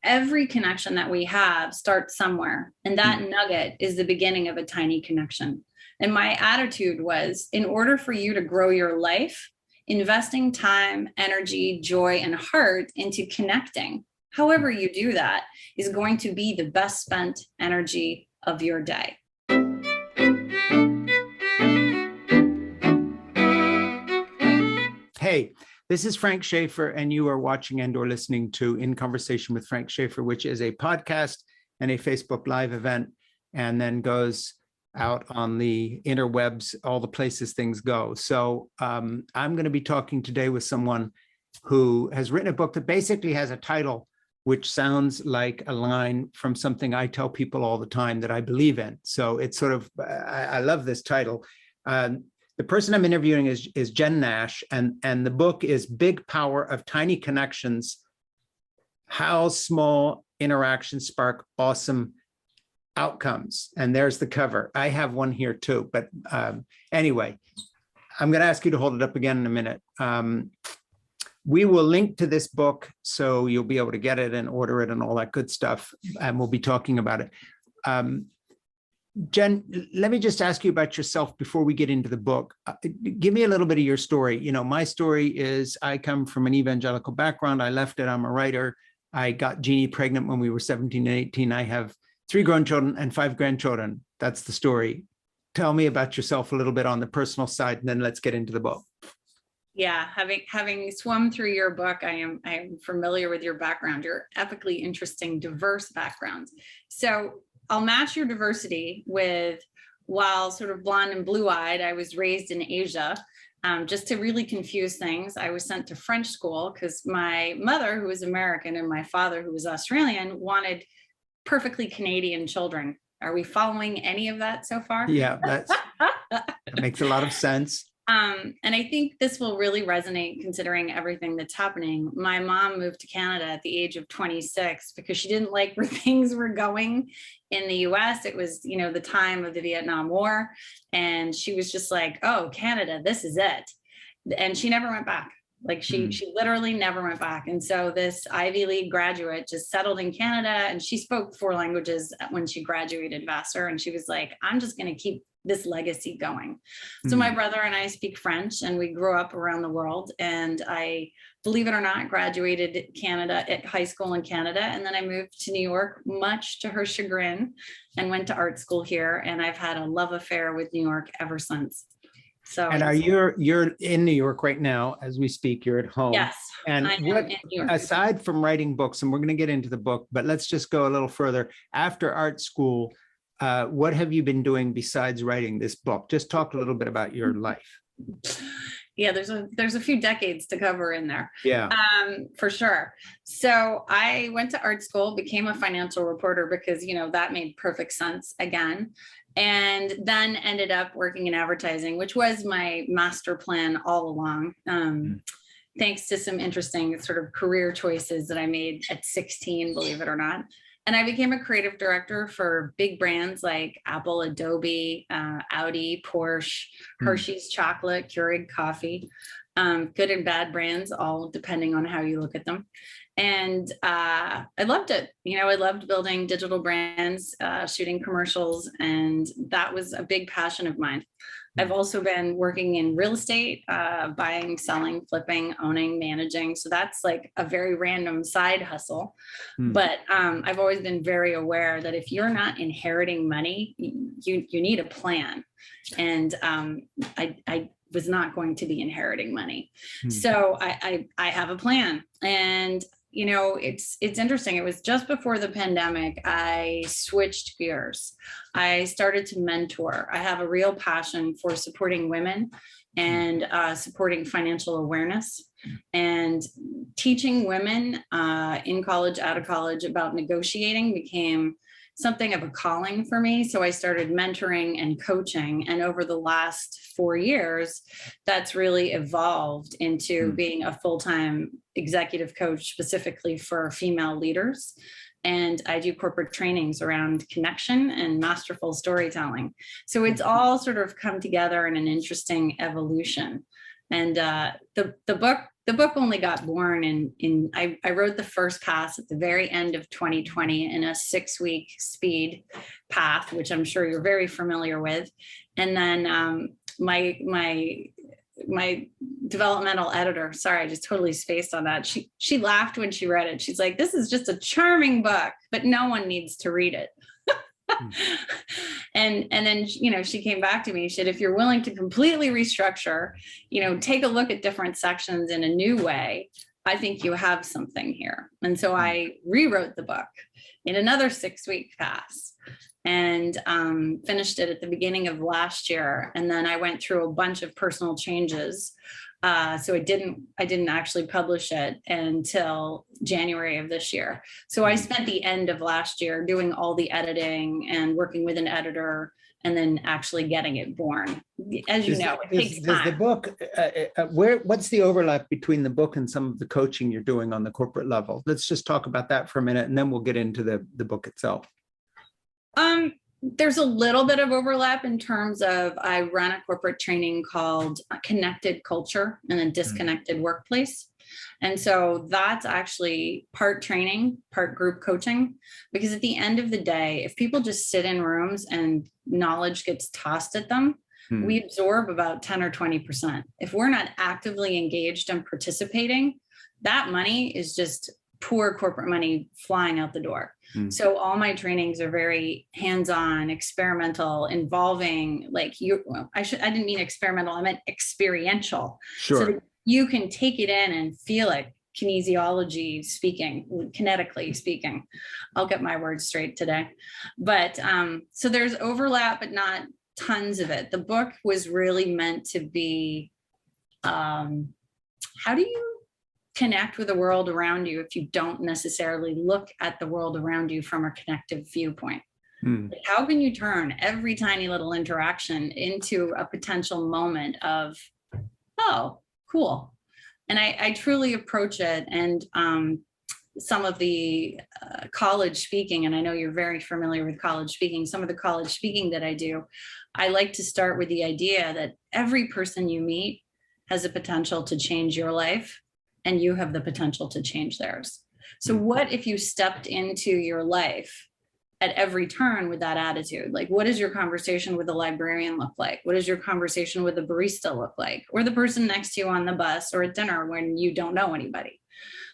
every connection that we have starts somewhere. And that nugget is the beginning of a tiny connection. And my attitude was, in order for you to grow your life, investing time, energy, joy, and heart into connecting, however you do that, is going to be the best spent energy of your day. Hey, this is Frank Schaeffer, and you are watching and/or listening to In Conversation with Frank Schaeffer, which is a podcast and a Facebook Live event, and then goes out on the interwebs, all the places things go. So I'm going to be talking today with someone who has written a book that basically has a title which sounds like a line from something I tell people all the time that I believe in. So it's sort of, I love this title. The person I'm interviewing is Jen Nash, and the book is Big Power of Tiny Connections: How Small Interactions Spark Awesome Outcomes. And there's the cover. I have one here too, but anyway, I'm going to ask you to hold it up again in a minute. We will link to this book so you'll be able to get it and order it and all that good stuff, and we'll be talking about it. Jen, let me just ask you about yourself before we get into the book. Give me a little bit of your story. You know, my story is I come from an evangelical background. I left it. I'm a writer. I got Jeannie pregnant when we were 17 and 18. I have 3 grown children and 5 grandchildren. That's the story. Tell me about yourself a little bit on the personal side, and then let's get into the book. Yeah, having swum through your book, I am familiar with your background, your epically interesting, diverse background. So I'll match your diversity with, while sort of blonde and blue-eyed, I was raised in Asia. Just to really confuse things, I was sent to French school because my mother, who was American, and my father, who was Australian, wanted perfectly Canadian children. Are we following any of that so far? Yeah, that makes a lot of sense. And I think this will really resonate considering everything that's happening. My mom moved to Canada at the age of 26 because she didn't like where things were going in the US. It was, you know, the time of the Vietnam War. And she was just like, oh, Canada, this is it. And she never went back. Like she literally never went back. And so this Ivy League graduate just settled in Canada, and she spoke 4 languages when she graduated Vassar. And she was like, I'm just going to keep this legacy going. So my brother and I speak French, and we grew up around the world. And I, believe it or not, graduated Canada at high school in Canada. And then I moved to New York, much to her chagrin, and went to art school here. And I've had a love affair with New York ever since. So, and you're in New York right now as we speak? You're at home. Yes. And what, aside from writing books, and we're going to get into the book, but let's just go a little further. After art school, what have you been doing besides writing this book? Just talk a little bit about your life. Yeah, there's a few decades to cover in there. Yeah. For sure. So I went to art school, became a financial reporter because, you know, that made perfect sense again. And then ended up working in advertising, which was my master plan all along. Thanks to some interesting sort of career choices that I made at 16, believe it or not. And I became a creative director for big brands like Apple, Adobe, Audi, Porsche, Hershey's Chocolate, Keurig Coffee, good and bad brands, all depending on how you look at them. And I loved it. You know, I loved building digital brands, shooting commercials, and that was a big passion of mine. I've also been working in real estate, buying, selling, flipping, owning, managing. So that's like a very random side hustle. But I've always been very aware that if you're not inheriting money, you need a plan. And I was not going to be inheriting money. So I have a plan. And you know, it's interesting. It was just before the pandemic, I switched gears. I started to mentor. I have a real passion for supporting women and supporting financial awareness, and teaching women in college, out of college, about negotiating became something of a calling for me. So I started mentoring and coaching. And over the last 4 years, that's really evolved into being a full-time executive coach specifically for female leaders. And I do corporate trainings around connection and masterful storytelling. So it's all sort of come together in an interesting evolution. And the book the book only got born I wrote the first pass at the very end of 2020 in a 6-week speed path, which I'm sure you're very familiar with. And then my developmental editor, sorry, I just totally spaced on that. She laughed when she read it. She's like, this is just a charming book, but no one needs to read it. And then, she came back to me. She said, if you're willing to completely restructure, take a look at different sections in a new way, I think you have something here. And so I rewrote the book in another 6-week pass and finished it at the beginning of last year. And then I went through a bunch of personal changes. So I didn't actually publish it until January of this year. So I spent the end of last year doing all the editing and working with an editor and then actually getting it born. As you know, it takes time. Does the book, what's the overlap between the book and some of the coaching you're doing on the corporate level? Let's just talk about that for a minute, and then we'll get into the book itself. There's a little bit of overlap in terms of I run a corporate training called Connected Culture and a Disconnected Workplace. And so that's actually part training, part group coaching, because at the end of the day, if people just sit in rooms and knowledge gets tossed at them, we absorb about 10 or 20%. If we're not actively engaged and participating, that money is just poor corporate money flying out the door. So all my trainings are very hands-on, experimental, involving I didn't mean experimental, I meant experiential. Sure. So that you can take it in and feel it, kinesiology speaking, kinetically speaking. I'll get my words straight today. But so there's overlap, but not tons of it. The book was really meant to be, how do you connect with the world around you if you don't necessarily look at the world around you from a connective viewpoint? How can you turn every tiny little interaction into a potential moment of, oh, cool. And I truly approach it. And some of the college speaking, and I know you're very familiar with college speaking, some of the college speaking that I do, I like to start with the idea that every person you meet has a potential to change your life, and you have the potential to change theirs. So what if you stepped into your life at every turn with that attitude? Like, what does your conversation with the librarian look like? What does your conversation with the barista look like? Or the person next to you on the bus or at dinner when you don't know anybody?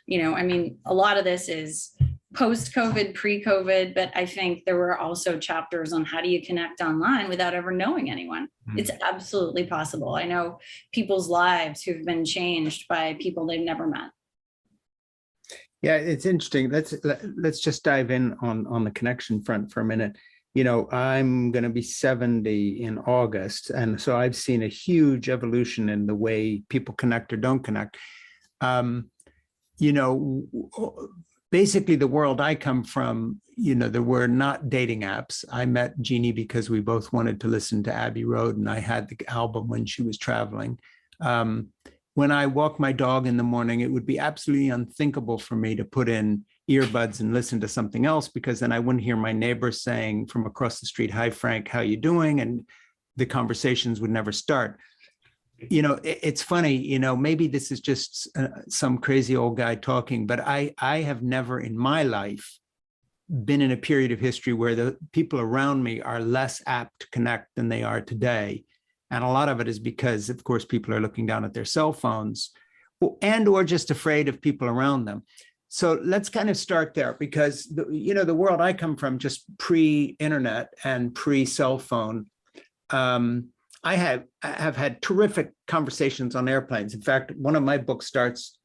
A lot of this is post-COVID, pre-COVID, but I think there were also chapters on how do you connect online without ever knowing anyone. It's absolutely possible. I know people's lives who've been changed by people they've never met. Yeah, it's interesting. Let's just dive in on the connection front for a minute. I'm going to be 70 in August, and so I've seen a huge evolution in the way people connect or don't connect. Basically the world I come from, there were not dating apps. I met Jeannie because we both wanted to listen to Abbey Road, and I had the album when she was traveling. When I walk my dog in the morning, it would be absolutely unthinkable for me to put in earbuds and listen to something else, because then I wouldn't hear my neighbor saying from across the street, "Hi, Frank, how you doing?" And the conversations would never start. It's funny, maybe this is just some crazy old guy talking, but I have never in my life been in a period of history where the people around me are less apt to connect than they are today. And a lot of it is because, of course, people are looking down at their cell phones or just afraid of people around them. So let's kind of start there, because the world I come from, just pre-internet and pre-cell phone, I have had terrific conversations on airplanes. In fact, one of my books starts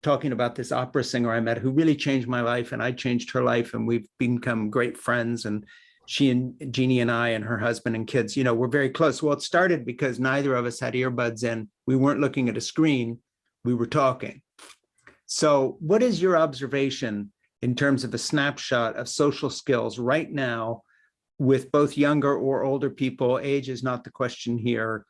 talking about this opera singer I met who really changed my life, and I changed her life, and we've become great friends. And she and Jeannie and I and her husband and kids, we're very close. Well, it started because neither of us had earbuds in. We weren't looking at a screen. We were talking. So what is your observation in terms of a snapshot of social skills right now with both younger or older people? Age is not the question here.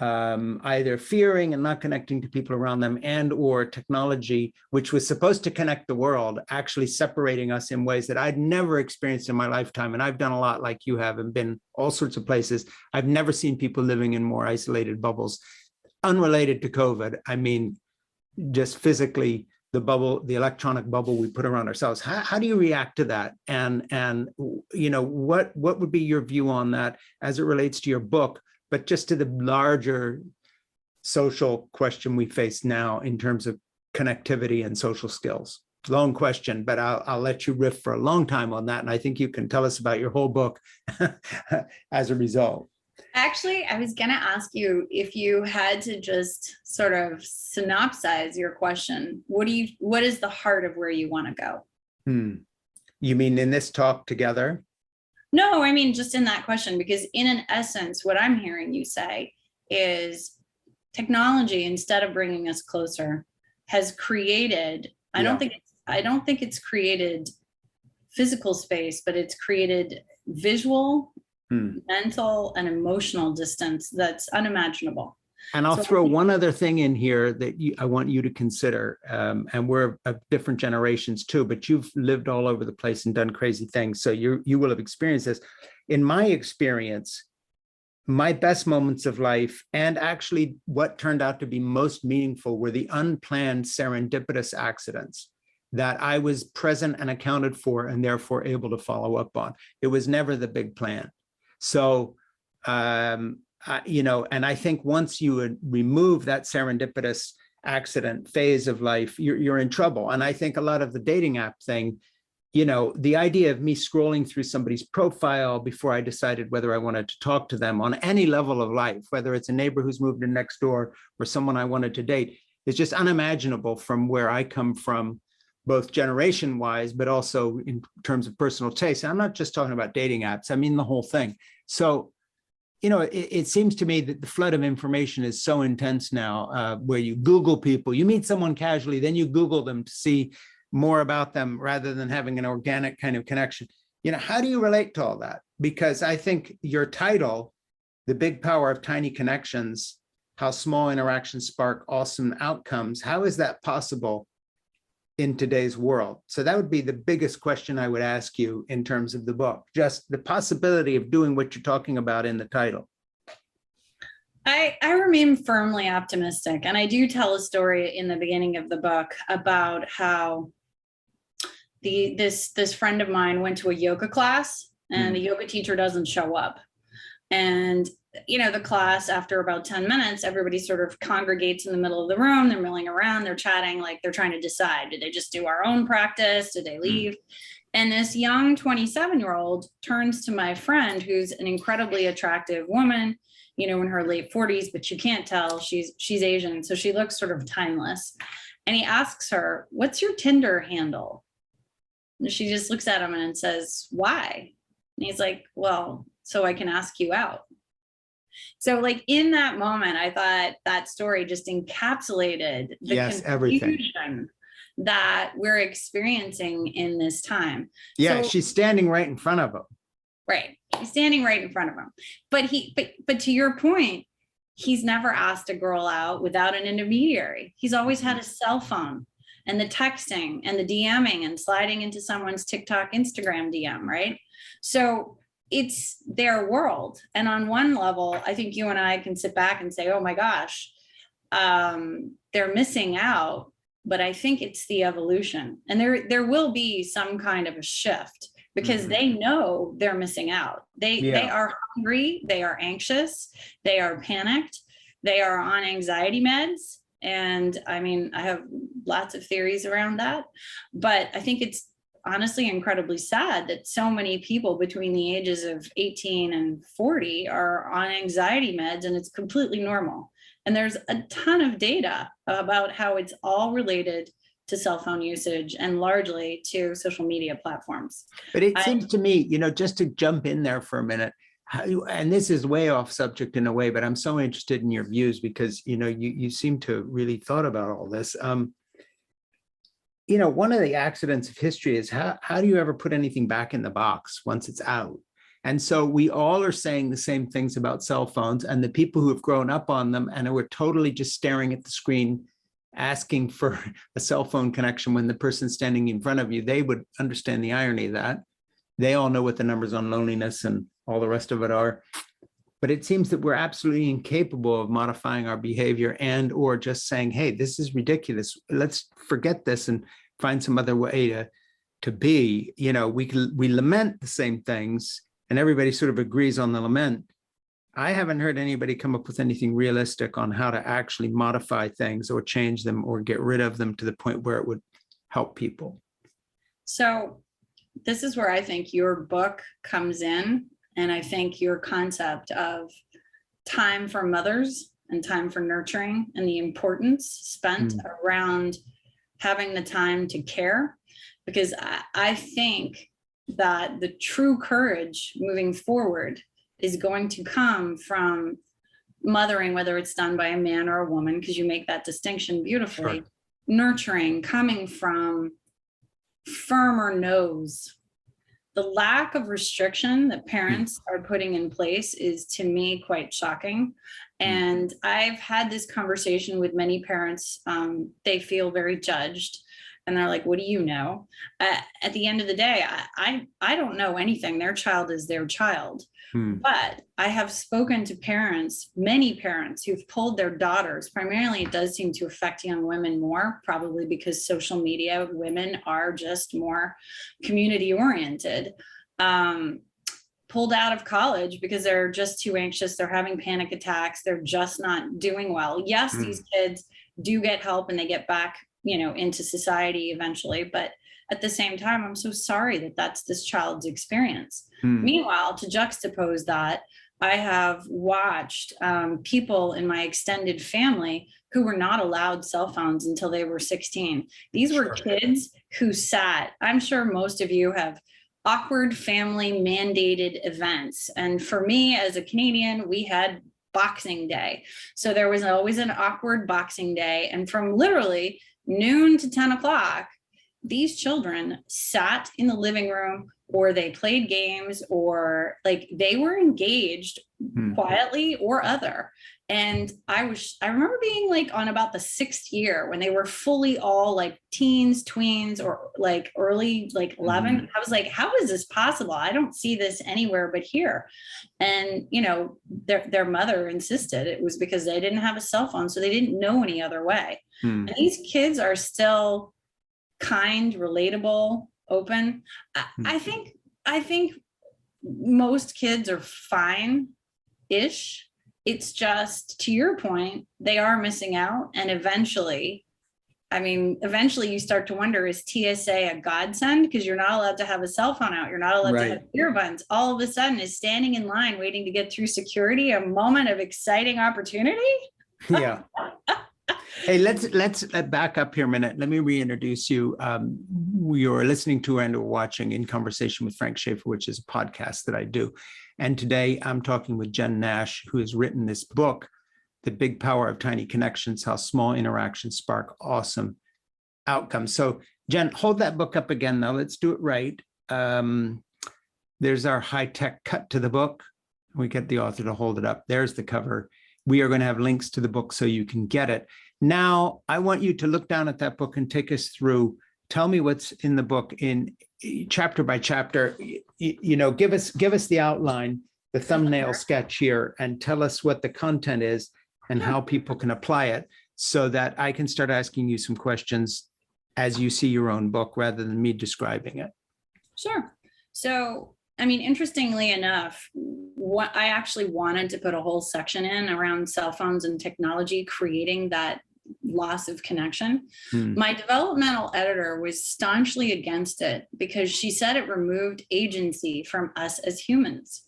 Either fearing and not connecting to people around them, and or technology, which was supposed to connect the world, actually separating us in ways that I'd never experienced in my lifetime. And I've done a lot like you have and been all sorts of places. I've never seen people living in more isolated bubbles, unrelated to COVID. I mean, just physically the bubble, the electronic bubble we put around ourselves. How do you react to that? And what would be your view on that as it relates to your book, but just to the larger social question we face now in terms of connectivity and social skills? Long question, but I'll let you riff for a long time on that. And I think you can tell us about your whole book as a result. Actually, I was going to ask you if you had to just sort of synopsize your question. What is the heart of where you want to go? You mean in this talk together? No, I mean, just in that question, because in an essence, what I'm hearing you say is technology, instead of bringing us closer, has created, I don't think it's created physical space, but it's created visual, mental, and emotional distance that's unimaginable. And I'll throw one other thing in here that I want you to consider. And we're of different generations too, but you've lived all over the place and done crazy things. So you will have experienced this. In my experience, my best moments of life, and actually what turned out to be most meaningful, were the unplanned serendipitous accidents that I was present and accounted for and therefore able to follow up on. It was never the big plan. So, and I think once you would remove that serendipitous accident phase of life, you're in trouble. And I think a lot of the dating app thing, the idea of me scrolling through somebody's profile before I decided whether I wanted to talk to them on any level of life, whether it's a neighbor who's moved in next door or someone I wanted to date, is just unimaginable from where I come from, both generation wise, but also in terms of personal taste. I'm not just talking about dating apps, I mean the whole thing. So, it seems to me that the flood of information is so intense now, where you Google people, you meet someone casually, then you Google them to see more about them rather than having an organic kind of connection. How do you relate to all that? Because I think your title, The Big Power of Tiny Connections, How Small Interactions Spark Awesome Outcomes, how is that possible in today's world? So that would be the biggest question I would ask you in terms of the book, just the possibility of doing what you're talking about in the title. I remain firmly optimistic. And I do tell a story in the beginning of the book about how this friend of mine went to a yoga class and the yoga teacher doesn't show up. And the class, after about 10 minutes, everybody sort of congregates in the middle of the room. They're milling around, they're chatting, like they're trying to decide, did they just do our own practice? Did they leave? And this young 27-year-old turns to my friend, who's an incredibly attractive woman, in her late 40s, but you can't tell she's Asian. So she looks sort of timeless. And he asks her, what's your Tinder handle? And she just looks at him and says, why? And he's like, well, so I can ask you out. So like in that moment, I thought that story just encapsulated the confusion everything that we're experiencing in this time. Yeah, so, she's standing right in front of him. Right. He's standing right in front of him. But to your point, he's never asked a girl out without an intermediary. He's always had a cell phone and the texting and the DMing and sliding into someone's TikTok, Instagram DM, right? So it's their world. And on one level, I think you and I can sit back and say, oh my gosh, they're missing out. But I think it's the evolution. And there will be some kind of a shift because they know they're missing out. They are hungry, they are anxious, they are panicked, they are on anxiety meds. And I mean, I have lots of theories around that, but I think it's honestly incredibly sad that so many people between the ages of 18 and 40 are on anxiety meds, and it's completely normal. And there's a ton of data about how it's all related to cell phone usage and largely to social media platforms. But it seems to me, just to jump in there for a minute, and this is way off subject in a way, but I'm so interested in your views because, you seem to really thought about all this. One of the accidents of history is how do you ever put anything back in the box once it's out? And so we all are saying the same things about cell phones, and the people who have grown up on them and who are totally just staring at the screen, asking for a cell phone connection when the person standing in front of you, they would understand the irony of that. They all know what the numbers on loneliness and all the rest of it are. but it seems that we're absolutely incapable of modifying our behavior and or just saying, hey, this is ridiculous. Let's forget this and find some other way to be. You know, we lament the same things and everybody sort of agrees on the lament. I haven't heard anybody come up with anything realistic on how to actually modify things or change them or get rid of them to the point where it would help people. So this is where I think your book comes in. And I think your concept of time for mothers and time for nurturing and the importance spent around having the time to care, because I think that the true courage moving forward is going to come from mothering, whether it's done by a man or a woman, because you make that distinction beautifully. Sure. Nurturing coming from firmer no's. The lack of restriction that parents are putting in place is, to me, quite shocking. And I've had this conversation with many parents. They feel very judged and they're like, what do you know? At the end of the day, I don't know anything. Their child is their child. But I have spoken to parents, many parents who've pulled their daughters. Primarily, it does seem to affect young women more, probably because social media women are just more community oriented. Pulled out of college because they're just too anxious. They're having panic attacks. They're just not doing well. Yes, these kids do get help and they get back, you know, into society eventually. But at the same time, I'm so sorry that that's this child's experience. Meanwhile, to juxtapose that, I have watched people in my extended family who were not allowed cell phones until they were 16. These were kids who sat, I'm sure most of you have awkward family mandated events. And for me as a Canadian, we had Boxing Day. So there was always an awkward Boxing Day. And from literally noon to 10 o'clock, these children sat in the living room or they played games or like they were engaged quietly or other. And I remember being like on about the 6th year when they were fully all like teens, tweens, or like early, like 11. I was like, how is this possible? I don't see this anywhere but here. And, you know, their mother insisted it was because they didn't have a cell phone. So they didn't know any other way. And these kids are still kind, relatable, open. I think most kids are fine-ish. It's just, to your point, they are missing out. And eventually you start to wonder, is TSA a godsend? Because you're not allowed to have a cell phone out. You're not allowed to have earbuds. All of a sudden, is standing in line waiting to get through security a moment of exciting opportunity? Yeah. Hey, let's back up here a minute. Let me reintroduce you. You're listening to and or watching In Conversation with Frank Schaeffer, which is a podcast that I do. And today I'm talking with Jen Nash, who has written this book, The Big Power of Tiny Connections, How Small Interactions Spark Awesome Outcomes. So Jen, hold that book up again now. Let's do it right. There's our high-tech cut to the book. We get the author to hold it up. There's the cover. We are going to have links to the book so you can get it. Now, I want you to look down at that book and take us through. Tell me what's in the book in chapter by chapter. You know, give us the outline, the thumbnail sketch here, and tell us what the content is and how people can apply it so that I can start asking you some questions as you see your own book rather than me describing it. Sure. So, I mean, interestingly enough, what I actually wanted to put a whole section in around cell phones and technology, creating that loss of connection. My developmental editor was staunchly against it because she said it removed agency from us as humans.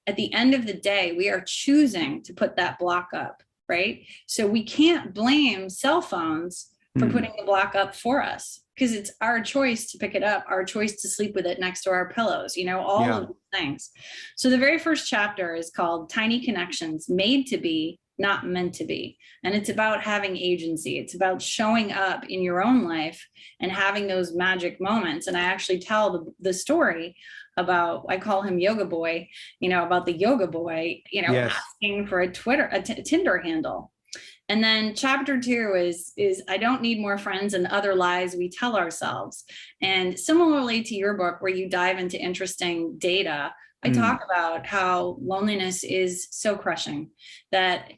At the end of the day, we are choosing to put that block up, right? So we can't blame cell phones for putting the block up for us, because it's our choice to pick it up, our choice to sleep with it next to our pillows, you know, all of these things. So the very first chapter is called Tiny Connections, Made to Be, Not Meant to Be. And it's about having agency. It's about showing up in your own life and having those magic moments. And I actually tell the story about, I call him Yoga Boy, you know, about the Yoga Boy, you know, asking for a Tinder handle. And then chapter 2 is I don't need more friends and other lies we tell ourselves. And similarly to your book, where you dive into interesting data I talk about how loneliness is so crushing that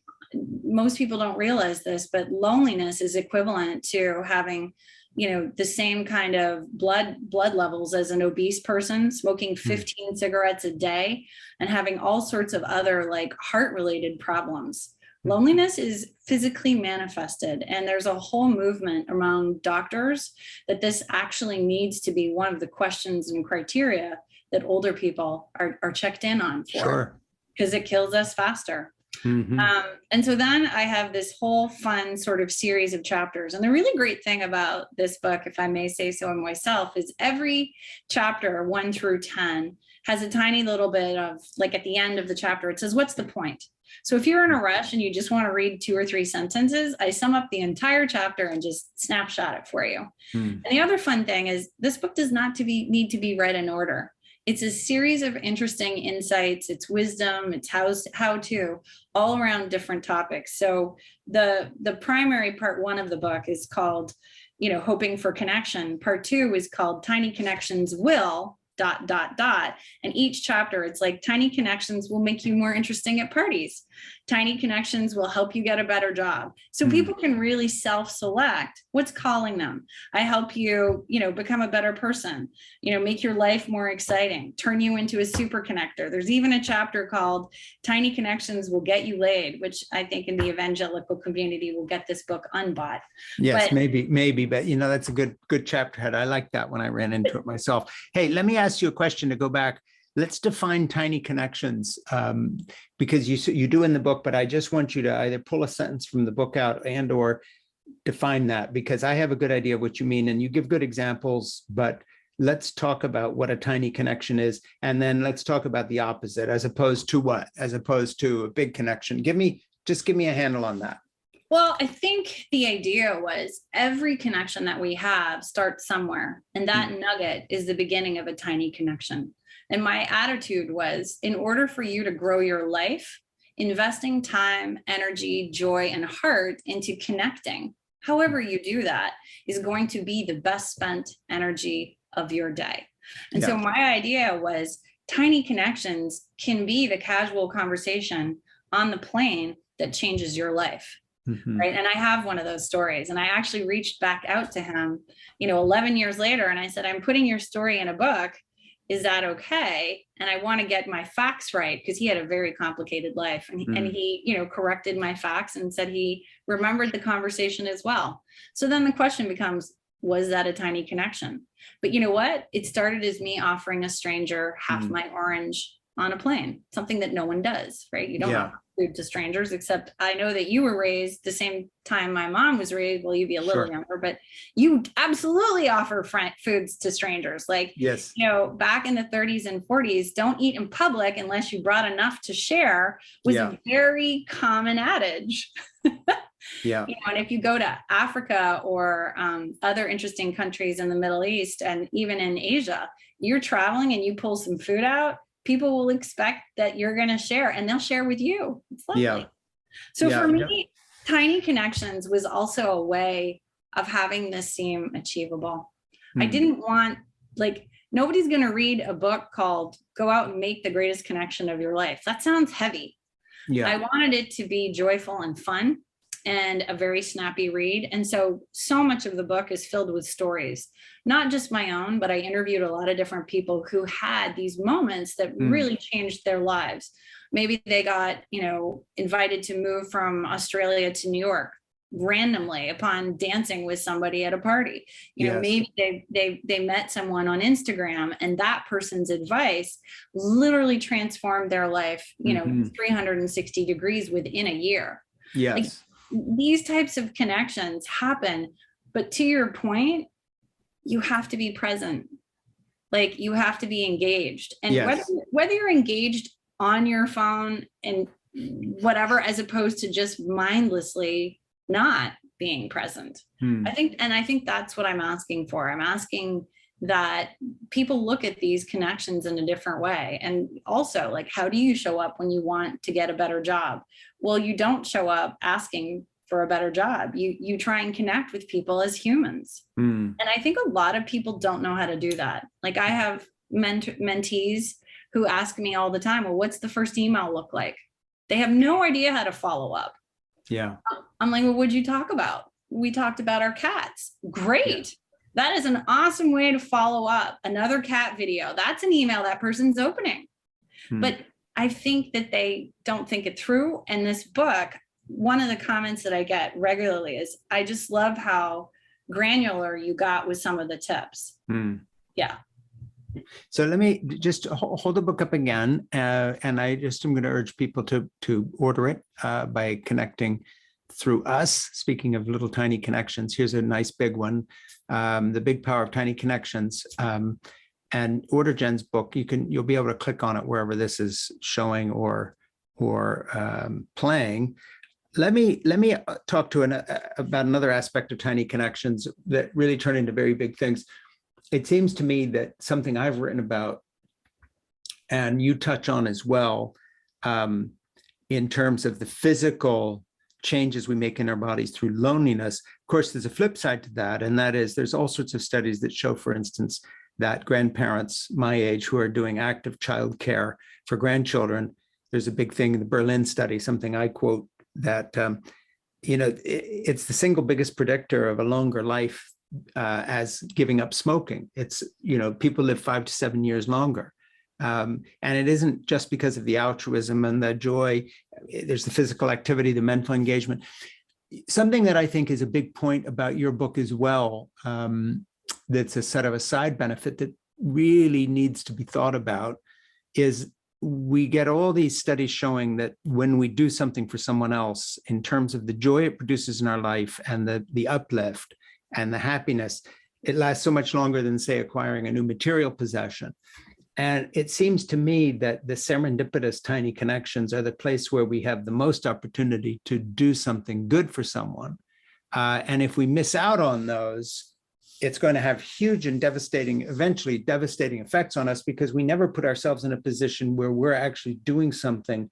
most people don't realize this, but loneliness is equivalent to having, the same kind of blood levels as an obese person, smoking 15 cigarettes a day and having all sorts of other like heart related problems. Loneliness is physically manifested, and there's a whole movement among doctors that this actually needs to be one of the questions and criteria that older people are checked in on for, because it kills us faster. And so then I have this whole fun sort of series of chapters. And the really great thing about this book, if I may say so myself, is every chapter 1 through 10 has a tiny little bit of, like, at the end of the chapter, it says, what's the point? So if you're in a rush and you just want to read 2 or 3 sentences, I sum up the entire chapter and just snapshot it for you. And the other fun thing is this book does not need to be read in order. It's a series of interesting insights, it's wisdom, it's how to, all around different topics. So the primary part 1 of the book is called, Hoping for Connection. Part 2 is called Tiny Connections Will ... And each chapter, it's like tiny connections will make you more interesting at parties. Tiny connections will help you get a better job. So people can really self-select what's calling them. I help you, become a better person, make your life more exciting, turn you into a super connector. There's even a chapter called Tiny Connections Will Get You Laid, which I think in the evangelical community will get this book unbought. Yes, maybe, but that's a good chapter head. I like that when I ran into it myself. Hey, let me ask you a question to go back. Let's define tiny connections, because you do in the book, but I just want you to either pull a sentence from the book out and or define that, because I have a good idea of what you mean and you give good examples, but let's talk about what a tiny connection is. And then let's talk about the opposite, as opposed to what? As opposed to a big connection. Give me a handle on that. Well, I think the idea was every connection that we have starts somewhere, and that nugget is the beginning of a tiny connection. And my attitude was, in order for you to grow your life, investing time, energy, joy, and heart into connecting, however you do that, is going to be the best spent energy of your day. And so my idea was tiny connections can be the casual conversation on the plane that changes your life. Right. And I have one of those stories, and I actually reached back out to him, 11 years later. And I said, I'm putting your story in a book. Is that okay? And I want to get my facts right, because he had a very complicated life, and he, corrected my facts and said he remembered the conversation as well. So then the question becomes, was that a tiny connection? But you know what? It started as me offering a stranger half my orange on a plane, something that no one does, right? You don't offer food to strangers, except I know that you were raised the same time my mom was raised. Well, you'd be a little younger, but you absolutely offer foods to strangers. Like, back in the 30s and 40s, don't eat in public unless you brought enough to share was a very common adage. And if you go to Africa or other interesting countries in the Middle East and even in Asia, you're traveling and you pull some food out, people will expect that you're going to share, and they'll share with you. It's lovely. So for me, tiny connections was also a way of having this seem achievable. I didn't want, nobody's going to read a book called Go Out and Make the Greatest Connection of Your Life. That sounds heavy. I wanted it to be joyful and fun and a very snappy read. And so much of the book is filled with stories, not just my own, but I interviewed a lot of different people who had these moments that really changed their lives. Maybe they got, invited to move from Australia to New York randomly upon dancing with somebody at a party. Maybe they met someone on Instagram, and that person's advice literally transformed their life, 360 degrees within a year. These types of connections happen, but to your point, you have to be present. You have to be engaged, and whether you're engaged on your phone and whatever, as opposed to just mindlessly not being present. I think that's what I'm asking for. I'm asking that people look at these connections in a different way. And also, how do you show up when you want to get a better job? Well, you don't show up asking for a better job. You try and connect with people as humans. And I think a lot of people don't know how to do that. I have mentees who ask me all the time, well, what's the first email look like? They have no idea how to follow up. Yeah. I'm like, well, what'd you talk about? We talked about our cats. Great. Yeah. That is an awesome way to follow up. Another cat video. That's an email that person's opening. But I think that they don't think it through. And this book, one of the comments that I get regularly is, I just love how granular you got with some of the tips. Yeah. So let me just hold the book up again. And I just am going to urge people to order it by connecting through us. Speaking of little tiny connections, here's a nice big one. The Big Power of Tiny Connections. And order Jen's book. You'll be able to click on it wherever this is showing or playing. Let me talk to about another aspect of tiny connections that really turn into very big things. It seems to me that something I've written about, and you touch on as well, in terms of the physical changes we make in our bodies through loneliness. Of course, there's a flip side to that, and that is there's all sorts of studies that show, for instance, that grandparents my age who are doing active child care for grandchildren, there's a big thing in the Berlin study, something I quote, that it's the single biggest predictor of a longer life as giving up smoking. It's, people live 5 to 7 years longer. And it isn't just because of the altruism and the joy. There's the physical activity, the mental engagement. Something that I think is a big point about your book as well, that's a sort of a side benefit that really needs to be thought about, is we get all these studies showing that when we do something for someone else, in terms of the joy it produces in our life and the uplift and the happiness, it lasts so much longer than, say, acquiring a new material possession. And it seems to me that the serendipitous tiny connections are the place where we have the most opportunity to do something good for someone. And if we miss out on those, it's going to have huge and eventually devastating effects on us, because we never put ourselves in a position where we're actually doing something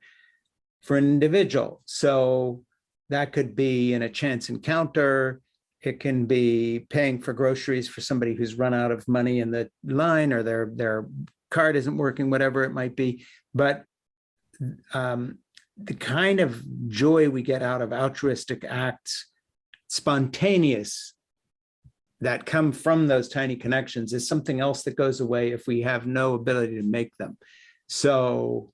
for an individual. So that could be in a chance encounter. It can be paying for groceries for somebody who's run out of money in the line, or their card isn't working, whatever it might be. But the kind of joy we get out of altruistic acts, spontaneous, that come from those tiny connections, is something else that goes away if we have no ability to make them. So,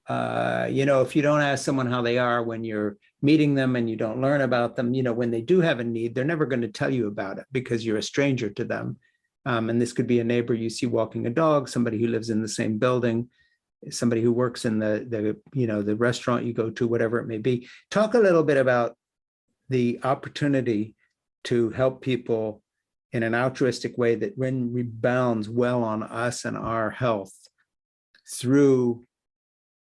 if you don't ask someone how they are when you're meeting them, and you don't learn about them, when they do have a need, they're never going to tell you about it because you're a stranger to them. And this could be a neighbor you see walking a dog, somebody who lives in the same building, somebody who works in the restaurant you go to, whatever it may be. Talk a little bit about the opportunity to help people in an altruistic way that rebounds well on us and our health through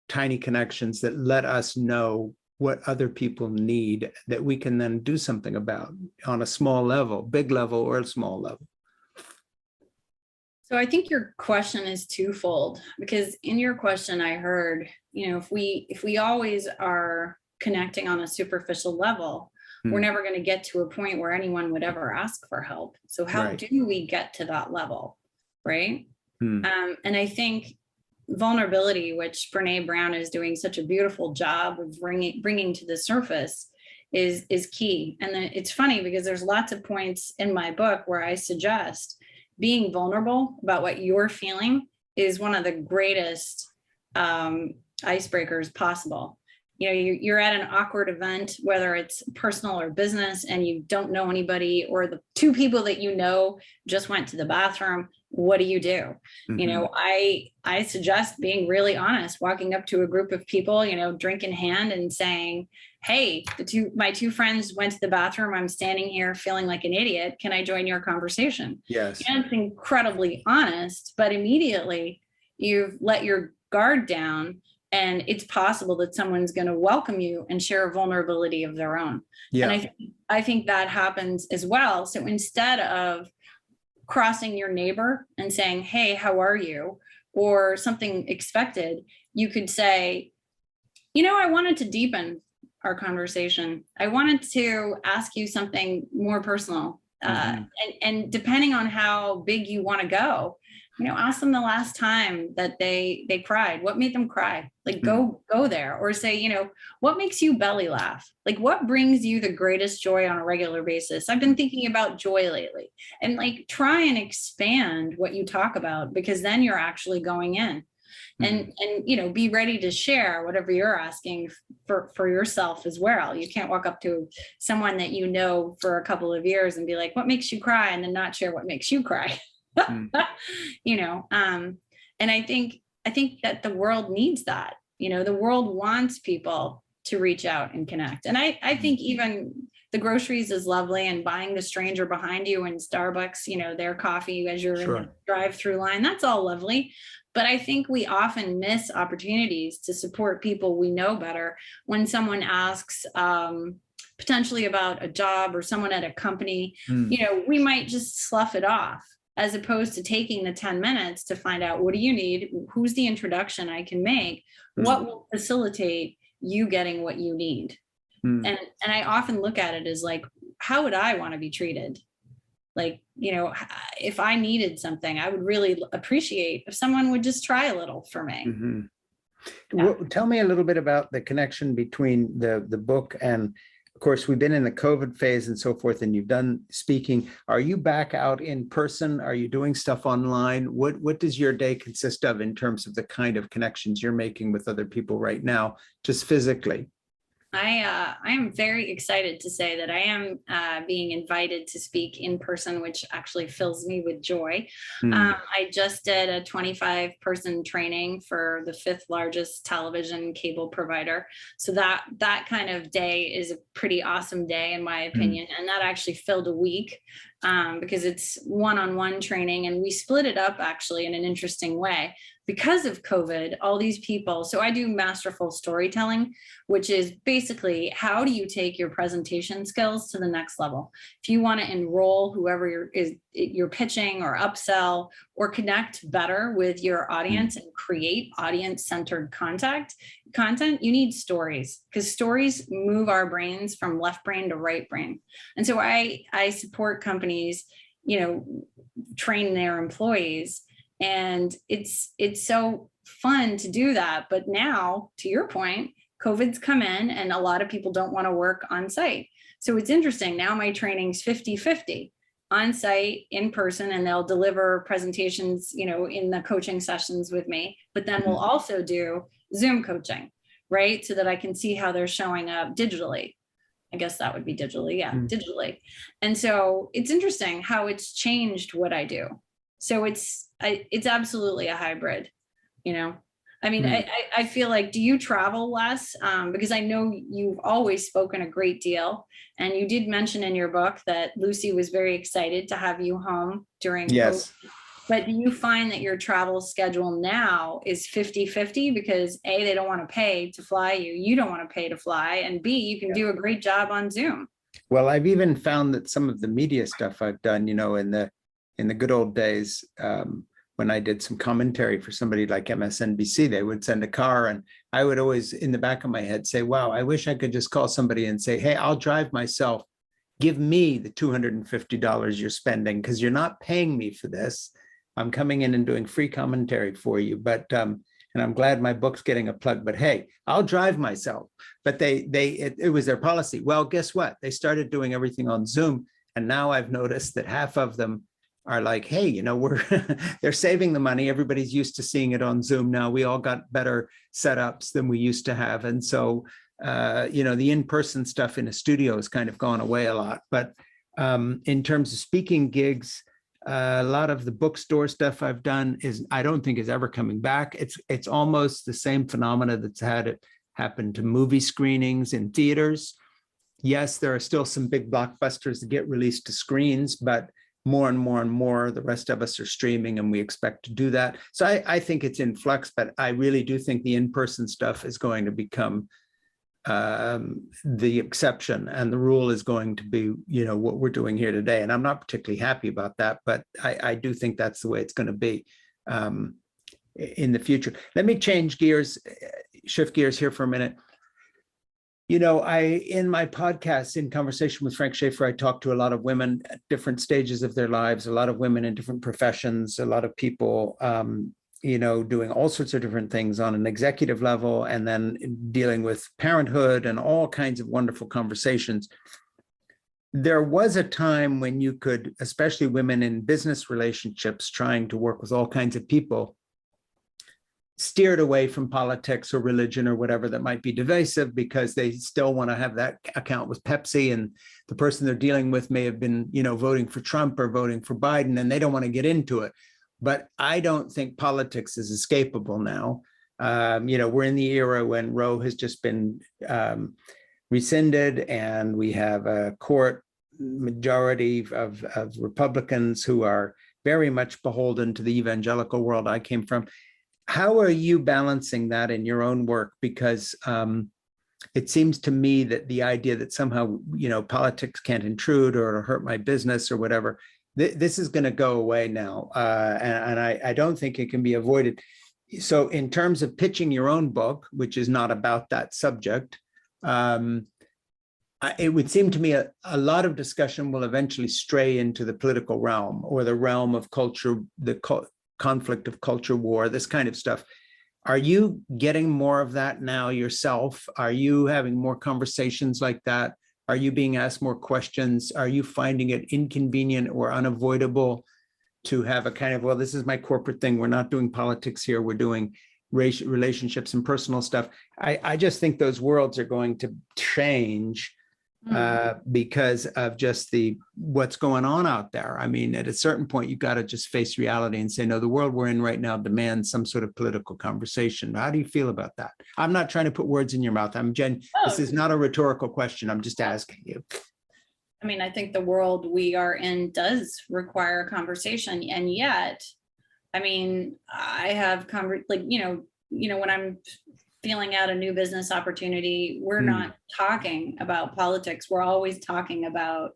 tiny connections that let us know what other people need, that we can then do something about on a small level, big level, or a small level. So I think your question is twofold, because in your question I heard, if we always are connecting on a superficial level, we're never going to get to a point where anyone would ever ask for help. So how do we get to that level, right? And I think vulnerability, which Brene Brown is doing such a beautiful job of bringing to the surface, is key. And then it's funny because there's lots of points in my book where I suggest being vulnerable about what you're feeling is one of the greatest icebreakers possible. You're at an awkward event, whether it's personal or business, and you don't know anybody, or the two people that just went to the bathroom. What do? I suggest being really honest, walking up to a group of people, drink in hand, and saying, hey, my two friends went to the bathroom. I'm standing here feeling like an idiot. Can I join your conversation? Yes. It's incredibly honest, but immediately you've let your guard down. And it's possible that someone's going to welcome you and share a vulnerability of their own. Yeah. And I think that happens as well. So instead of crossing your neighbor and saying, hey, how are you? Or something expected, you could say, I wanted to deepen our conversation. I wanted to ask you something more personal. And depending on how big you want to go, Ask them the last time that they cried. What made them cry? Like, go there. Or say, what makes you belly laugh? Like, what brings you the greatest joy on a regular basis? I've been thinking about joy lately. And like, try and expand what you talk about, because then you're actually going in. And be ready to share whatever you're asking for yourself as well. You can't walk up to someone that for a couple of years and be like, what makes you cry? And then not share what makes you cry. And I think that the world needs that. The world wants people to reach out and connect. And I think even the groceries is lovely, and buying the stranger behind you in Starbucks, their coffee as you're in the drive-through line, that's all lovely. But I think we often miss opportunities to support people we know better. When someone asks potentially about a job or someone at a company, we might just slough it off, as opposed to taking the 10 minutes to find out, what do you need? Who's the introduction I can make? What will facilitate you getting what you need? And I often look at it as like, how would I want to be treated? Like, if I needed something, I would really appreciate if someone would just try a little for me. Well, tell me a little bit about the connection between the book and, of course, we've been in the COVID phase and so forth, and you've done speaking. Are you back out in person? Are you doing stuff online? What does your day consist of in terms of the kind of connections you're making with other people right now, just physically? I am very excited to say that I am being invited to speak in person, which actually fills me with joy. I just did a 25-person training for the 5th largest television cable provider. So that kind of day is a pretty awesome day, in my opinion. And that actually filled a week because it's one-on-one training, and we split it up actually in an interesting way. Because of COVID, all these people, so I do Masterful Storytelling, which is basically, how do you take your presentation skills to the next level? If you want to enroll whoever you're pitching or upsell or connect better with your audience and create audience-centered content, you need stories, because stories move our brains from left brain to right brain. And so I support companies, train their employees. And it's so fun to do that. But now, to your point, COVID's come in and a lot of people don't want to work on site. So it's interesting. Now my training's 50-50 on site, in person, and they'll deliver presentations, in the coaching sessions with me. But then we'll also do Zoom coaching, right? So that I can see how they're showing up digitally. I guess that would be digitally. Yeah, digitally. And so it's interesting how it's changed what I do. So it's absolutely a hybrid, I mean, I feel like, do you travel less? Because I know you've always spoken a great deal, and you did mention in your book that Lucy was very excited to have you home during COVID. But do you find that your travel schedule now is 50-50 because A, they don't want to pay to fly you, you don't want to pay to fly, and B, you can do a great job on Zoom? Well, I've even found that some of the media stuff I've done, in the good old days, when I did some commentary for somebody like MSNBC, they would send a car, and I would always, in the back of my head, say, wow, I wish I could just call somebody and say, hey, I'll drive myself. Give me the $250 you're spending, because you're not paying me for this. I'm coming in and doing free commentary for you. But and I'm glad my book's getting a plug, but hey, I'll drive myself. But it was their policy. Well, guess what? They started doing everything on Zoom. And now I've noticed that half of them are like, hey, they're saving the money. Everybody's used to seeing it on Zoom now. We all got better setups than we used to have. And so, the in-person stuff in a studio has kind of gone away a lot. But in terms of speaking gigs, a lot of the bookstore stuff I've done I don't think is ever coming back. It's almost the same phenomena that's had it happen to movie screenings in theaters. Yes, there are still some big blockbusters that get released to screens, but more and more and more, the rest of us are streaming, and we expect to do that. So I think it's in flux, but I really do think the in-person stuff is going to become the exception, and the rule is going to be, what we're doing here today. And I'm not particularly happy about that, but I do think that's the way it's going to be in the future. Let me shift gears here for a minute. In my podcast, In Conversation with Frank Schaeffer, I talk to a lot of women at different stages of their lives, a lot of women in different professions, a lot of people, doing all sorts of different things on an executive level, and then dealing with parenthood and all kinds of wonderful conversations. There was a time when you could, especially women in business relationships, trying to work with all kinds of people, steered away from politics or religion or whatever that might be divisive, because they still want to have that account with Pepsi, and the person they're dealing with may have been, voting for Trump or voting for Biden, and they don't want to get into it. But I don't think politics is escapable now. We're in the era when Roe has just been rescinded, and we have a court majority of Republicans who are very much beholden to the evangelical world I came from. How are you balancing that in your own work? Because it seems to me that the idea that somehow, politics can't intrude or hurt my business or whatever, this is going to go away now. And I don't think it can be avoided. So in terms of pitching your own book, which is not about that subject, it would seem to me a lot of discussion will eventually stray into the political realm, or the realm of culture, conflict of culture war, this kind of stuff. Are you getting more of that now yourself? Are you having more conversations like that? Are you being asked more questions? Are you finding it inconvenient or unavoidable to have a kind of, well, this is my corporate thing, we're not doing politics here, we're doing relationships and personal stuff? I just think those worlds are going to change because of just what's going on out there. I mean, at a certain point, you've got to just face reality and say, no, the world we're in right now demands some sort of political conversation. How do you feel about that? I'm not trying to put words in your mouth. This is not a rhetorical question. I'm just asking you. I mean, I think the world we are in does require a conversation. And yet, I mean, I have when I'm feeling out a new business opportunity, we're not talking about politics. We're always talking about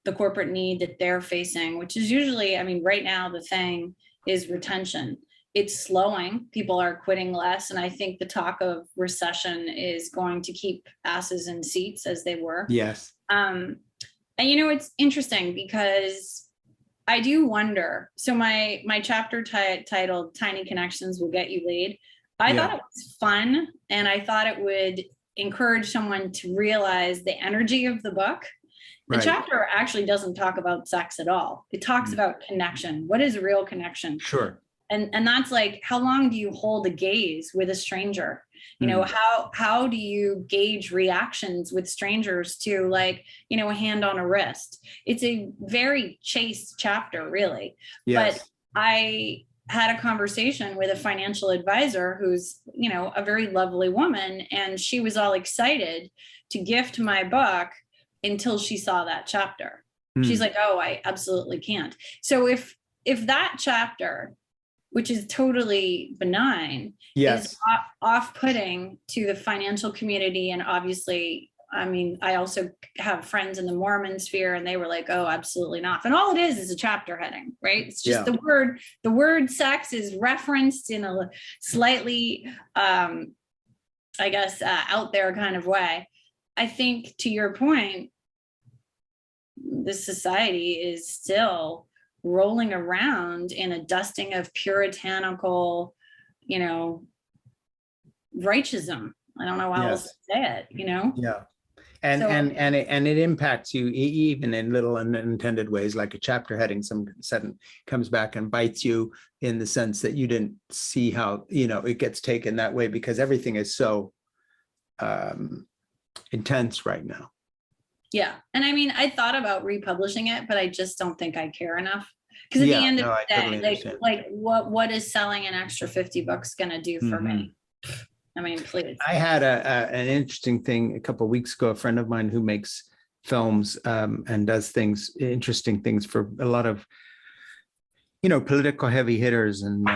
the corporate need that they're facing, which is usually, I mean, right now the thing is retention. It's slowing. People are quitting less. And I think the talk of recession is going to keep asses in seats as they were. Yes. And it's interesting because I do wonder. So my chapter titled Tiny Connections Will Get You Laid, I thought it was fun, and I thought it would encourage someone to realize the energy of the book. The chapter actually doesn't talk about sex at all. It talks about connection. What is real connection? Sure. And that's like, how long do you hold a gaze with a stranger? How do you gauge reactions with strangers to, like, a hand on a wrist? It's a very chaste chapter, really. Yes. But I had a conversation with a financial advisor who's, a very lovely woman, and she was all excited to gift my book until she saw that chapter. She's like, oh, I absolutely can't. So if that chapter, which is totally benign, is off-putting to the financial community, and obviously, I mean, I also have friends in the Mormon sphere, and they were like, oh, absolutely not. And all it is a chapter heading, right? It's just the word sex is referenced in a slightly, out there kind of way. I think, to your point, this society is still rolling around in a dusting of puritanical, righteousism. I don't know how else to say it, Yeah. And it impacts you even in little unintended ways, like a chapter heading sudden comes back and bites you in the sense that you didn't see how, it gets taken that way, because everything is so intense right now. Yeah. And I mean, I thought about republishing it, but I just don't think I care enough. Because at the end of the day, like what is selling an extra $50 going to do for me? I mean, please. I had an interesting thing a couple of weeks ago. A friend of mine who makes films and does interesting things for a lot of, political heavy hitters, and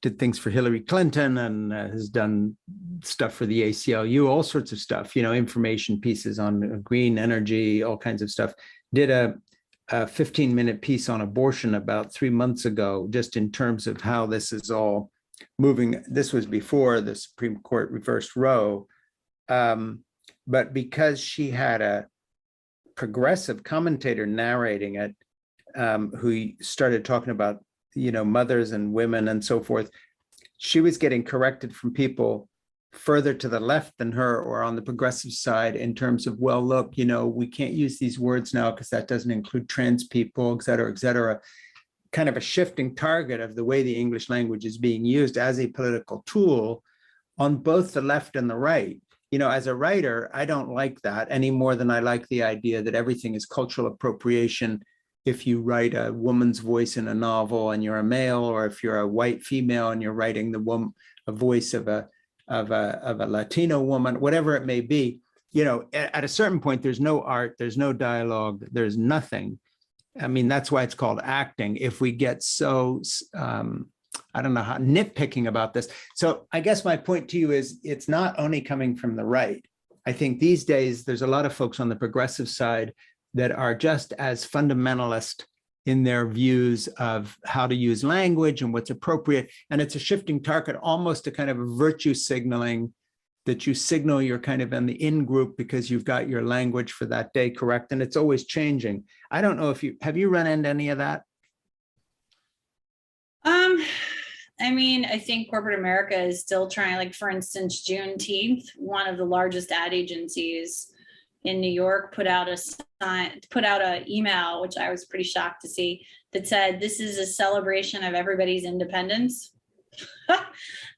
did things for Hillary Clinton, and has done stuff for the ACLU, all sorts of stuff, information pieces on green energy, all kinds of stuff. Did a 15-minute piece on abortion about 3 months ago, just in terms of how this is all moving. This was before the Supreme Court reversed Roe, But because she had a progressive commentator narrating it, who started talking about, mothers and women and so forth, she was getting corrected from people further to the left than her or on the progressive side in terms of, well, look, we can't use these words now because that doesn't include trans people, et cetera, kind of a shifting target of the way the English language is being used as a political tool on both the left and the right. As a writer, I don't like that any more than I like the idea that everything is cultural appropriation. If you write a woman's voice in a novel and you're a male, or if you're a white female and you're writing a voice of a Latino woman, whatever it may be, at a certain point, there's no art, there's no dialogue, there's nothing. I mean, that's why it's called acting. If we get so, I don't know how nitpicking about this. So I guess my point to you is it's not only coming from the right. I think these days, there's a lot of folks on the progressive side that are just as fundamentalist in their views of how to use language and what's appropriate. And it's a shifting target, almost a kind of a virtue signaling, that you signal you're kind of in the in group because you've got your language for that day correct. And it's always changing. I don't know if have you run into any of that? I mean, I think corporate America is still trying, like, for instance, Juneteenth, one of the largest ad agencies in New York put out an email, which I was pretty shocked to see, that said, "This is a celebration of everybody's independence."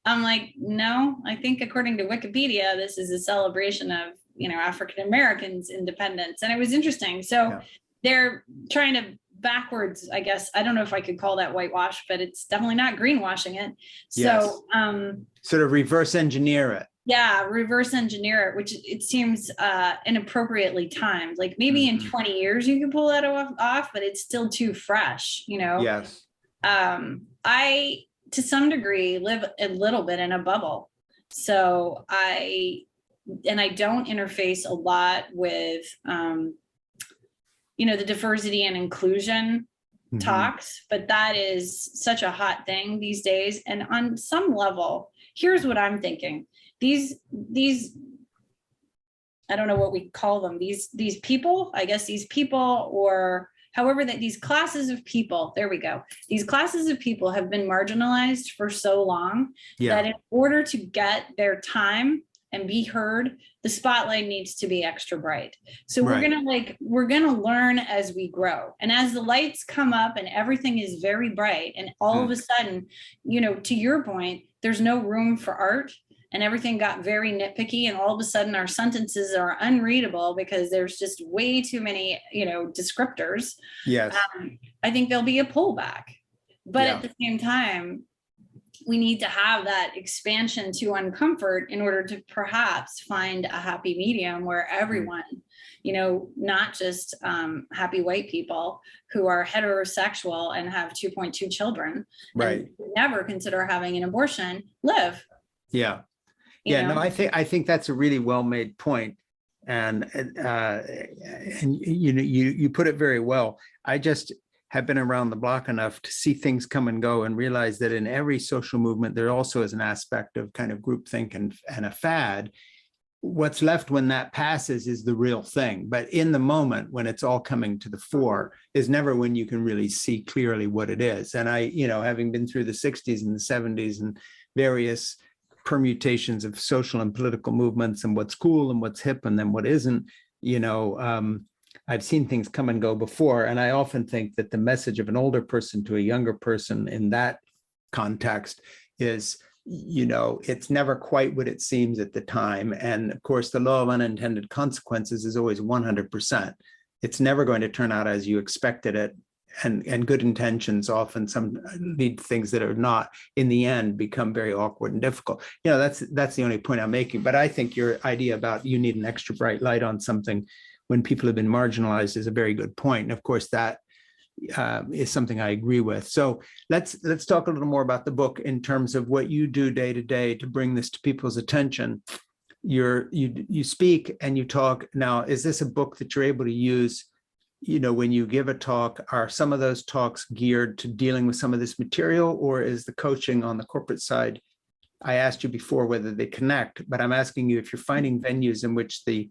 I'm like, no, I think according to Wikipedia, this is a celebration of, African Americans' independence. And it was interesting. So they're trying to backwards, I guess. I don't know if I could call that whitewash, but it's definitely not greenwashing it. So sort of reverse engineer it. Yeah, reverse engineer it, which it seems inappropriately timed. Like maybe in 20 years you could pull that off, but it's still too fresh, Yes. I, to some degree, live a little bit in a bubble. So I don't interface a lot with, the diversity and inclusion talks, but that is such a hot thing these days. And on some level, here's what I'm thinking. These, I don't know what we call them, these people, I guess these people, or however, that these classes of people, there we go. These classes of people have been marginalized for so long that in order to get their time and be heard, the spotlight needs to be extra bright. So we're gonna learn as we grow. And as the lights come up and everything is very bright, and all of a sudden, to your point, there's no room for art, and everything got very nitpicky, and all of a sudden our sentences are unreadable because there's just way too many, descriptors. Yes. I think there'll be a pullback. But at the same time, we need to have that expansion to uncomfort in order to perhaps find a happy medium where everyone, not just happy white people who are heterosexual and have 2.2 children, and never consider having an abortion, live. Yeah. No, I think that's a really well-made point. And you put it very well. I just have been around the block enough to see things come and go and realize that in every social movement, there also is an aspect of kind of groupthink and a fad. What's left when that passes is the real thing. But in the moment, when it's all coming to the fore, is never when you can really see clearly what it is. And I, having been through the 60s and the 70s and various permutations of social and political movements and what's cool and what's hip and then what isn't, I've seen things come and go before. And I often think that the message of an older person to a younger person in that context is, it's never quite what it seems at the time. And of course, the law of unintended consequences is always 100%. It's never going to turn out as you expected it. And good intentions often some lead to things that are not, in the end, become very awkward and difficult. That's the only point I'm making. But I think your idea about you need an extra bright light on something when people have been marginalized is a very good point. And of course, that is something I agree with. So let's talk a little more about the book in terms of what you do day to day to bring this to people's attention. You speak and you talk. Now, is this a book that you're able to use? When you give a talk, are some of those talks geared to dealing with some of this material, or is the coaching on the corporate side I asked you before whether they connect, but I'm asking you if you're finding venues in which the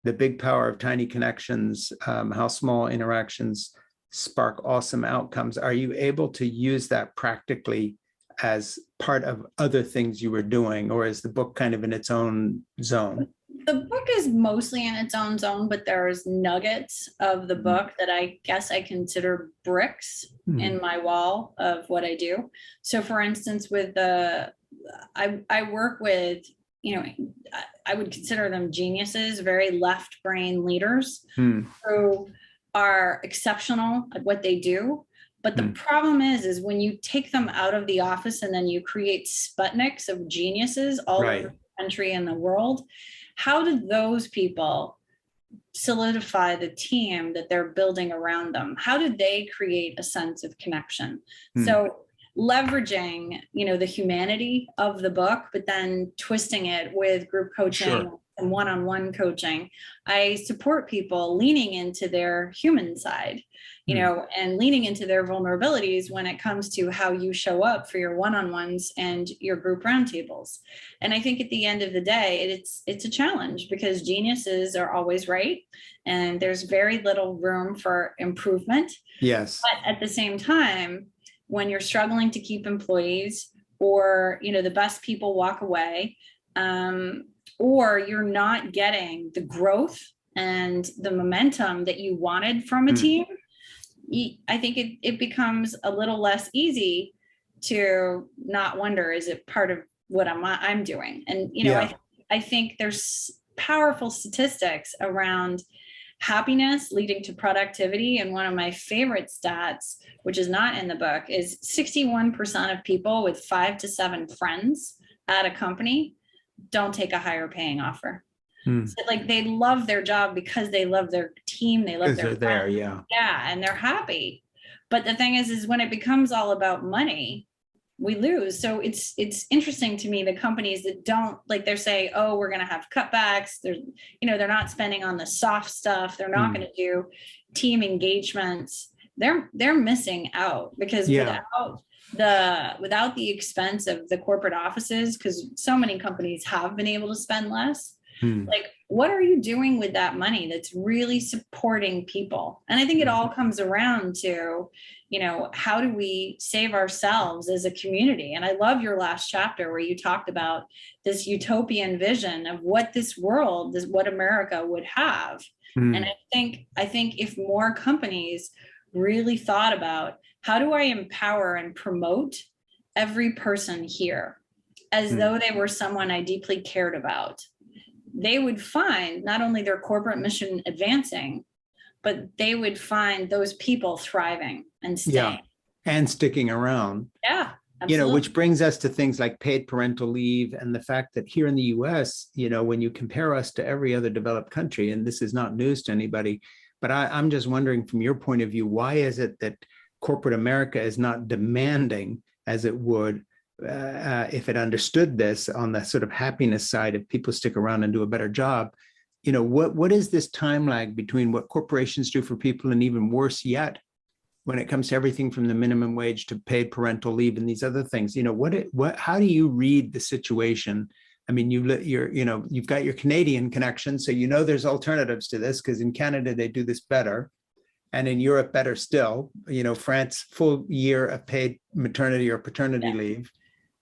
big power of tiny connections, how small interactions spark awesome outcomes. Are you able to use that practically as part of other things you were doing, or is the book kind of in its own zone? The book is mostly in its own zone, but there's nuggets of the book that I guess I consider bricks in my wall of what I do. So for instance, with I work with, I would consider them geniuses, very left brain leaders who are exceptional at what they do. But the problem is when you take them out of the office and then you create Sputniks of geniuses all over the country and the world, how did those people solidify the team that they're building around them? How did they create a sense of connection? So leveraging, the humanity of the book, but then twisting it with group coaching and one-on-one coaching, I support people leaning into their human side, and leaning into their vulnerabilities when it comes to how you show up for your one-on-ones and your group roundtables. And I think at the end of the day, it's a challenge because geniuses are always right. And there's very little room for improvement. Yes. But at the same time, when you're struggling to keep employees, or, the best people walk away, or you're not getting the growth and the momentum that you wanted from a team, I think it becomes a little less easy to not wonder, is it part of what I'm doing? And, I think there's powerful statistics around happiness leading to productivity. And one of my favorite stats, which is not in the book, is 61% of people with 5 to 7 friends at a company don't take a higher paying offer. So they love their job because they love their team. They love their friends. And they're happy. But the thing is when it becomes all about money, we lose. So it's interesting to me, the companies that don't, they're saying, oh, we're going to have cutbacks. They're not spending on the soft stuff. They're not going to do team engagements. They're missing out because without the expense of the corporate offices, because so many companies have been able to spend less. What are you doing with that money that's really supporting people? And I think it all comes around to, how do we save ourselves as a community? And I love your last chapter where you talked about this utopian vision of what this world is, what America would have. And I think if more companies really thought about, how do I empower and promote every person here as though they were someone I deeply cared about, they would find not only their corporate mission advancing, but they would find those people thriving and staying. And sticking around. Yeah, absolutely. Which brings us to things like paid parental leave and the fact that here in the US, when you compare us to every other developed country, and this is not news to anybody, but I'm just wondering from your point of view, why is it that corporate America is not demanding as it would if it understood this on the sort of happiness side, if people stick around and do a better job? What is this time lag between what corporations do for people and even worse yet, when it comes to everything from the minimum wage to paid parental leave and these other things? How do you read the situation? I mean, you've got your Canadian connection, so there's alternatives to this, because in Canada they do this better, and in Europe better still. France, full year of paid maternity or paternity leave.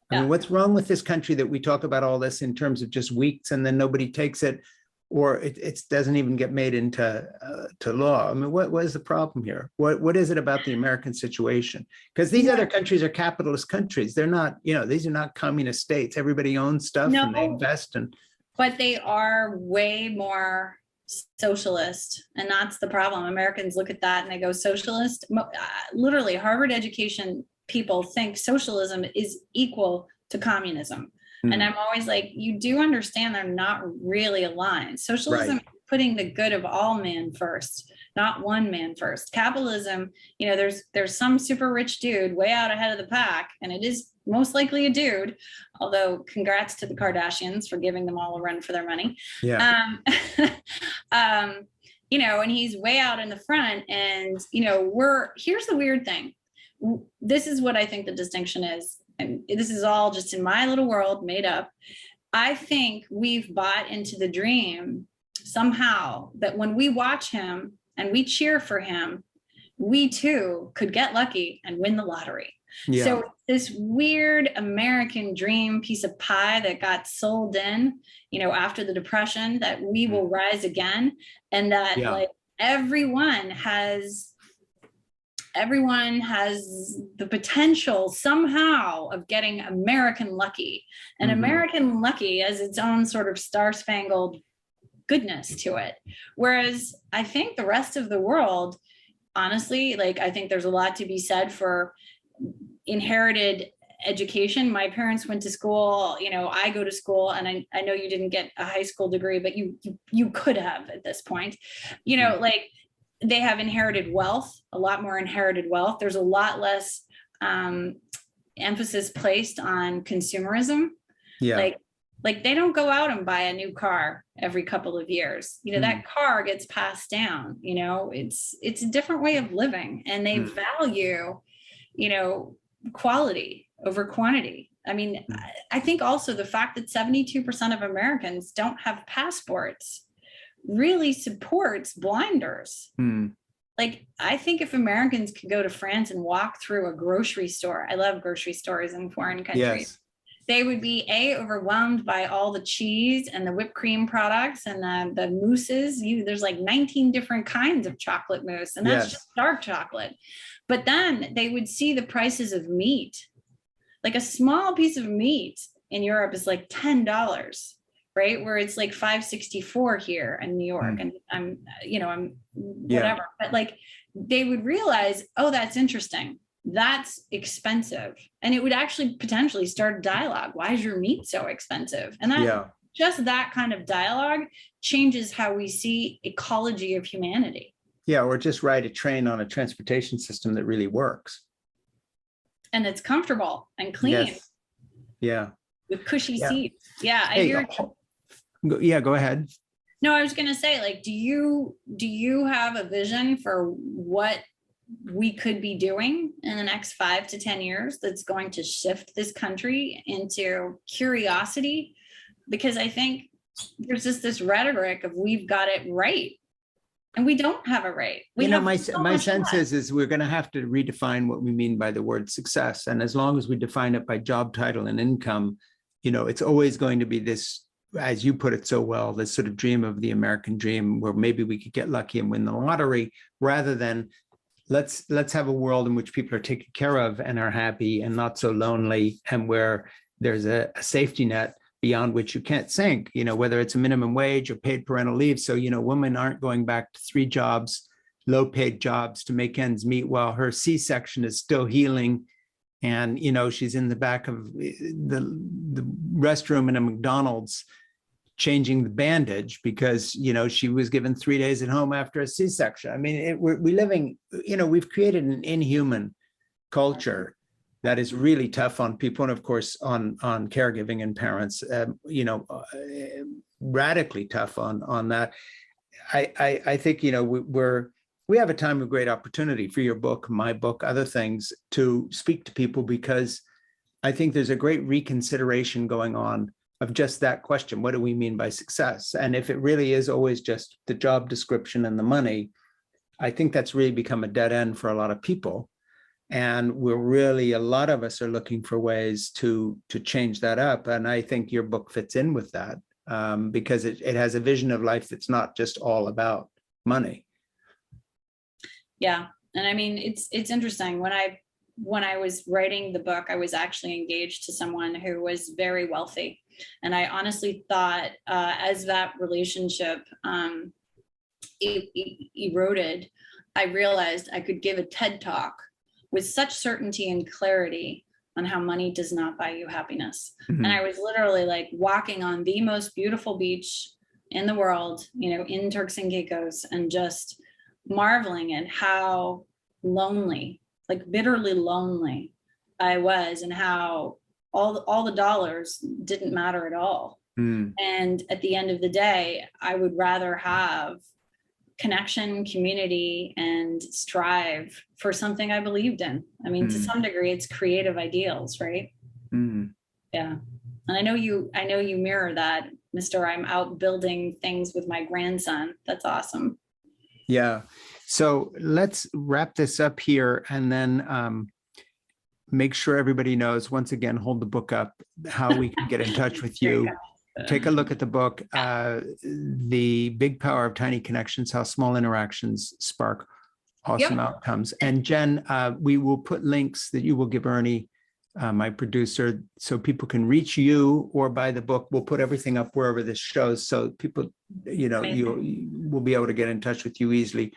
I mean, what's wrong with this country that we talk about all this in terms of just weeks and then nobody takes it, or it doesn't even get made into to law? I mean, what is the problem here? What is it about the American situation? Because these other countries are capitalist countries. They're not, these are not communist states. Everybody owns stuff and they invest. But they are way more socialist, and that's the problem. Americans look at that and they go socialist. Literally, Harvard education people think socialism is equal to communism. And I'm always like, you do understand they're not really aligned. Socialism is putting the good of all man first, not one man first. Capitalism, there's some super rich dude way out ahead of the pack, and it is most likely a dude, although congrats to the Kardashians for giving them all a run for their money. And he's way out in the front, and here's the weird thing. This is what I think the distinction is. and this is all just in my little world made up, I think we've bought into the dream somehow that when we watch him and we cheer for him, we too could get lucky and win the lottery. Yeah. So this weird American dream piece of pie that got sold in, after the Depression, that we will rise again, and that like everyone has the potential somehow of getting American lucky, and American lucky as its own sort of star-spangled goodness to it. Whereas I think the rest of the world, honestly, like, I think there's a lot to be said for inherited education. My parents went to school, I go to school, and I know you didn't get a high school degree, but you could have at this point, like, they have inherited wealth, a lot more inherited wealth. There's a lot less emphasis placed on consumerism. Yeah. Like they don't go out and buy a new car every couple of years. That car gets passed down. It's a different way of living, and they value, quality over quantity. I mean, I think also the fact that 72% of Americans don't have passports really supports blinders. Like, I think if Americans could go to France and walk through a grocery store, I love grocery stores in foreign countries. They would be overwhelmed by all the cheese and the whipped cream products and the mousses. There's like 19 different kinds of chocolate mousse, and that's just dark chocolate. But then they would see the prices of meat. Like a small piece of meat in Europe is like $10, right? Where it's like $5.64 here in New York, and I'm whatever. But like, they would realize, oh, that's interesting. That's expensive. And it would actually potentially start a dialogue. Why is your meat so expensive? And that just that kind of dialogue changes how we see ecology of humanity. Yeah, or just ride a train on a transportation system that really works. And it's comfortable and clean. Yes. Yeah. With cushy seats. Yeah, I hear. Yeah, go ahead. No, I was going to say, like, do you have a vision for what we could be doing in the next 5 to 10 years that's going to shift this country into curiosity? Because I think there's just this rhetoric of we've got it right, and we don't have it right. My sense is we're going to have to redefine what we mean by the word success. And as long as we define it by job title and income, it's always going to be this, as you put it so well, this sort of dream of the American dream, where maybe we could get lucky and win the lottery, rather than let's have a world in which people are taken care of and are happy and not so lonely, and where there's a safety net beyond which you can't sink, whether it's a minimum wage or paid parental leave. So, women aren't going back to 3 jobs, low paid jobs, to make ends meet while her C-section is still healing. And, she's in the back of the restroom in a McDonald's changing the bandage because, she was given 3 days at home after a C-section. I mean, we're living, we've created an inhuman culture that is really tough on people, and of course on caregiving and parents, radically tough on that. I think we have a time of great opportunity for your book, my book, other things, to speak to people, because I think there's a great reconsideration going on of just that question. What do we mean by success? And if it really is always just the job description and the money, I think that's really become a dead end for a lot of people. And a lot of us are looking for ways to change that up. And I think your book fits in with that, because it has a vision of life that's not just all about money. Yeah. And I mean, it's interesting. When I was writing the book, I was actually engaged to someone who was very wealthy. And I honestly thought, as that relationship eroded, I realized I could give a TED Talk with such certainty and clarity on how money does not buy you happiness. And I was literally like walking on the most beautiful beach in the world, in Turks and Caicos, and just marveling at how lonely, like bitterly lonely I was, and how all the dollars didn't matter at all. And at the end of the day, I would rather have connection, community, and strive for something I believed in. I mean, to some degree, it's creative ideals, right? Mm. Yeah. And I know you mirror that, Mr. I'm out building things with my grandson. That's awesome. Yeah. So let's wrap this up here and then make sure everybody knows, once again, hold the book up, how we can get in touch with you. Take a look at the book, The Big Power of Tiny Connections, How Small Interactions Spark Awesome Outcomes. And Jen, we will put links that you will give Ernie, my producer, so people can reach you or buy the book. We'll put everything up wherever this shows, so people, you will be able to get in touch with you easily.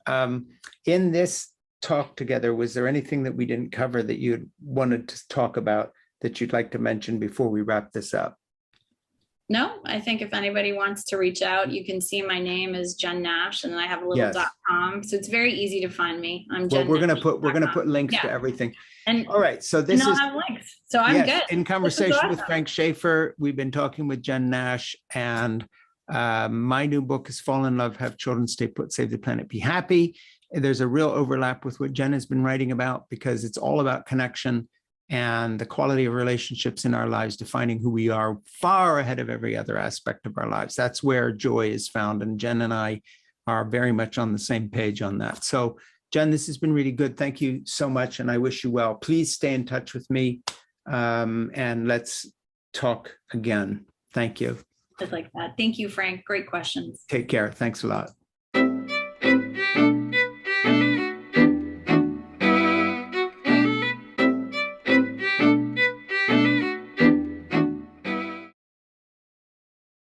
In this talk together, was there anything that we didn't cover that you wanted to talk about that you'd like to mention before we wrap this up? No, I think if anybody wants to reach out, you can see my name is Jen Nash, and I have a little .com, so it's very easy to find me. I'm Jen. Well, we're gonna put links to everything. And all right, so this is have links, so I'm good. In Conversation with Frank Schaeffer, we've been talking with Jen Nash, and my new book is Fall in Love, Have Children, Stay Put, Save the Planet, Be Happy. There's a real overlap with what Jen has been writing about, because it's all about connection and the quality of relationships in our lives, defining who we are far ahead of every other aspect of our lives. That's where joy is found. And Jen and I are very much on the same page on that. So Jen, this has been really good. Thank you so much. And I wish you well. Please stay in touch with me, and let's talk again. Thank you. Just like that. Thank you, Frank. Great questions. Take care. Thanks a lot.